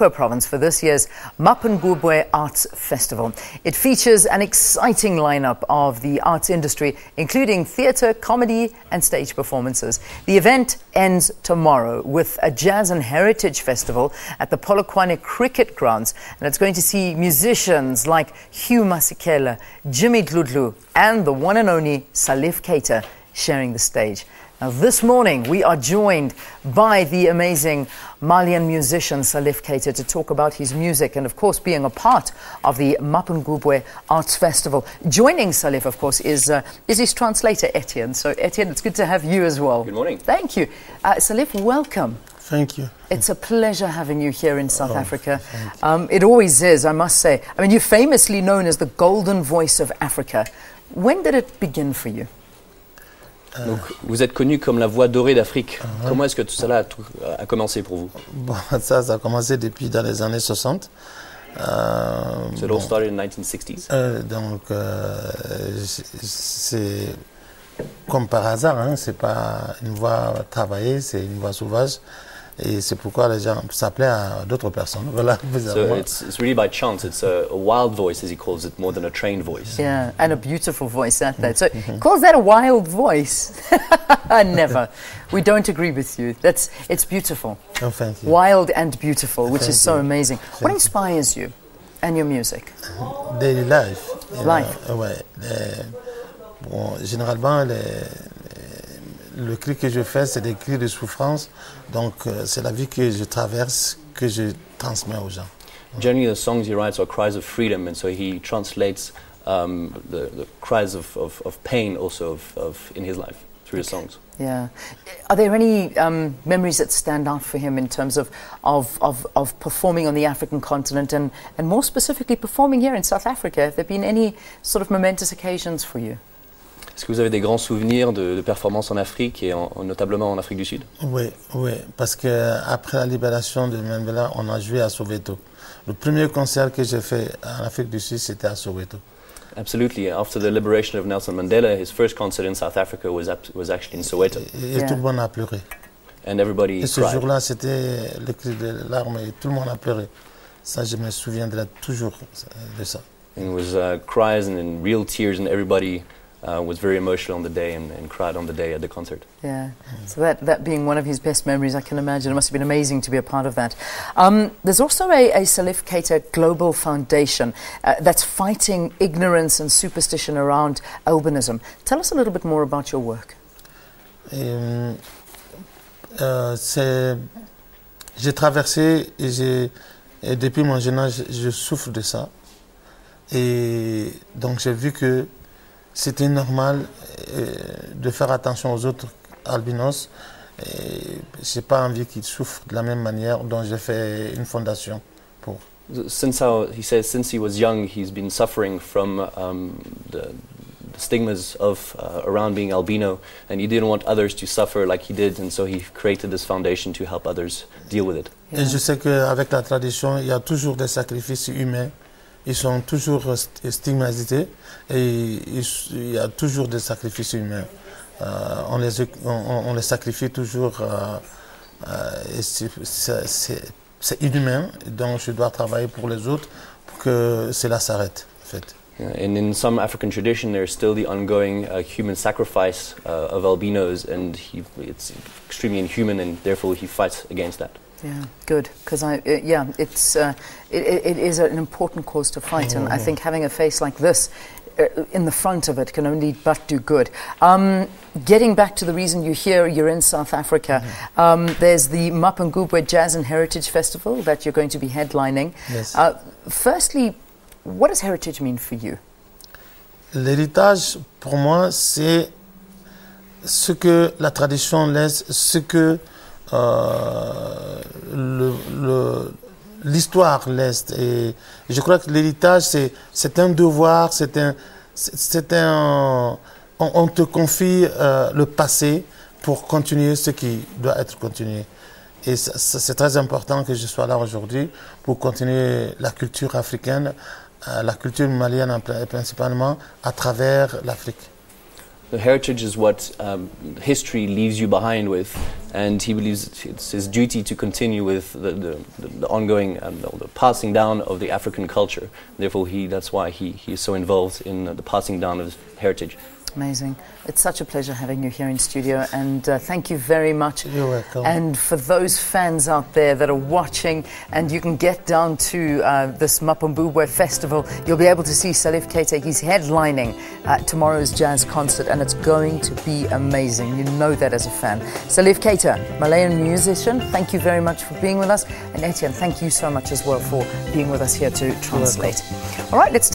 Province for this year's Mapungubwe Arts Festival. It features an exciting lineup of the arts industry, including theatre, comedy and stage performances. The event ends tomorrow with a jazz and heritage festival at the Polokwane Cricket Grounds, and it's going to see musicians like Hugh Masekela, Jimmy Dludlu and the one and only Salif Keita sharing the stage. Now, this morning, we are joined by the amazing Malian musician Salif Keita to talk about his music and, of course, being a part of the Mapungubwe Arts Festival. Joining Salif, of course, is his translator, Etienne. So, Etienne, it's good to have you as well. Good morning. Thank you. Salif, welcome. Thank you. It's a pleasure having you here in South Africa. It always is, I must say. I mean, you're famously known as the golden voice of Africa. When did it begin for you? Donc, vous êtes connu comme la voix dorée d'Afrique. Comment est-ce que tout cela a commencé pour vous? Bon, ça a commencé depuis dans les années 60. So it all started in the 1960s. Donc, c'est comme par hasard, hein, c'est pas une voix travaillée, c'est une voix sauvage. Et c'est pourquoi les gens s'appelaient à d'autres personnes. Voilà, so it's really by chance. It's a wild voice, as he calls it, more than a trained voice. Yeah, and a beautiful voice at that. So calls that a wild voice? Never. We don't agree with you. It's beautiful. Oh, thank you. Wild and beautiful, which is so amazing. What inspires you and your music? Daily life. Life. Ouais. Bon, généralement, le cri que je fais, c'est des cris de souffrance. Donc, c'est la vie que je traverse, que je transmets aux gens. Generally, the songs he writes are cries of freedom, and so he translates the cries of pain also in his life through his songs. Yeah. Are there any memories that stand out for him in terms of performing on the African continent and more specifically performing here in South Africa? Have there been any sort of momentous occasions for you? Est-ce que vous avez des grands souvenirs de performances en Afrique et notablement en Afrique du Sud? Oui, parce qu'après la libération de Mandela, on a joué à Soweto. Le premier concert que j'ai fait en Afrique du Sud, c'était à Soweto. Absolutely. After the liberation of Nelson Mandela, his first concert in South Africa was actually in Soweto. Et tout le monde a pleuré. And everybody et ce cried. jour-là, c'était le cri de larmes et tout le monde a pleuré. Ça, je me souviendrai toujours de ça. And it was cries and real tears, and everybody was very emotional on the day and cried on the day at the concert. Yeah, so that being one of his best memories, I can imagine. It must have been amazing to be a part of that. There's also a Salif Keita Global Foundation that's fighting ignorance and superstition around albinism. Tell us a little bit more about your work. J'ai traversé et depuis mon jeune âge, je souffre de ça. Et donc j'ai vu que c'était normal de faire attention aux autres albinos. Je n'ai pas envie qu'ils souffrent de la même manière, donc j'ai fait une fondation pour. He says since he was young, he's been suffering from the stigmas of around being albino, and he didn't want others to suffer like he did, and so he created this foundation to help others deal with it. Et je sais qu'avec la tradition, il y a toujours des sacrifices humains. Ils sont toujours stigmatisés et il y a toujours des sacrifices humains. On les sacrifie toujours et c'est inhumain, donc je dois travailler pour les autres pour que cela s'arrête en fait. And in some African tradition, there's still the ongoing human sacrifice of albinos, and it's extremely inhuman, and therefore he fights against that. Yeah, good, because it is an important cause to fight, and I think having a face like this in the front of it can only but do good. Getting back to the reason you're here, you're in South Africa. There's the Mapungubwe Jazz and Heritage Festival that you're going to be headlining. Yes. Firstly, what does heritage mean for you? L'héritage, pour moi, c'est ce que la tradition laisse, ce que l'histoire laisse. Et je crois que l'héritage, c'est un devoir, on te confie le passé pour continuer ce qui doit être continué. Et c'est très important que je sois là aujourd'hui pour continuer la culture africaine, la culture malienne principalement, à travers l'Afrique. The heritage is what history leaves you behind with, and he believes it's his duty to continue with the ongoing the passing down of the African culture. Therefore, that's why he is so involved in the passing down of his heritage. Amazing. It's such a pleasure having you here in studio, and thank you very much. You're welcome. And for those fans out there that are watching, and you can get down to this Mapungubwe festival, you'll be able to see Salif Keita. He's headlining tomorrow's jazz concert, and it's going to be amazing. You know that as a fan. Salif Keita, Malayan musician, thank you very much for being with us. And Etienne, thank you so much as well for being with us here to translate. All right, let's